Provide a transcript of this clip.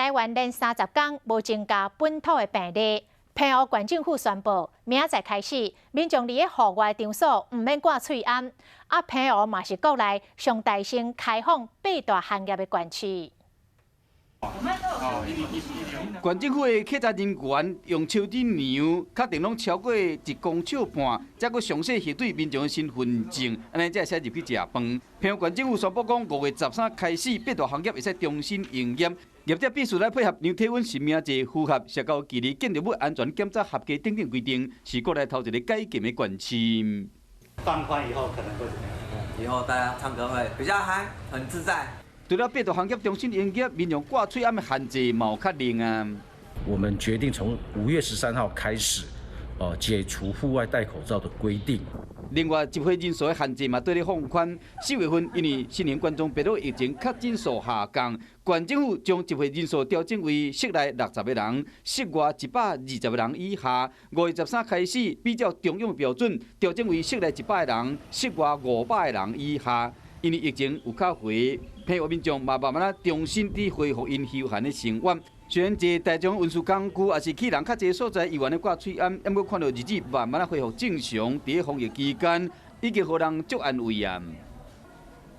台湾连30天无增加本土的病例。澎湖县政府宣布，明仔载开始，民众伫个户外场所唔免挂喙罨。澎湖嘛是国内上大型开放8大行业的县区。 县政府的客家人员用手指量，确定拢超过1公尺半，才阁详细核对民众的身份证，安尼才会使入去食饭。澎湖县政府宣布讲，5月13开始，8大行业会使重新营业。业者必须来配合量体温、实名制、符合社交距离、建筑物安全检查合格等等规定，是国内头一个解禁的县市。放宽以后可能会怎么样？以后大家唱歌会比较嗨，很自在。 除了8大行业重新营业，民众挂喙罨的限制嘛有较灵啊。我们决定从5月13号开始，解除户外戴口罩的规定。另外，集会人数的限制嘛对咧放宽。4月份因为新型冠状病毒疫情确诊数下降，县政府将集会人数调整为室内60个人，室外120个人以下。5月13开始，比较中央的标准调整为室内100个人，室外500个人以下。 因为疫情有较回，澎湖民众嘛慢慢重新地恢复因休闲的生活。虽然这大众运输工具也是去人较侪所在，意愿的挂喙罨，还阁看到日子慢慢恢复正常。伫防疫期间，已经互人足安慰啊。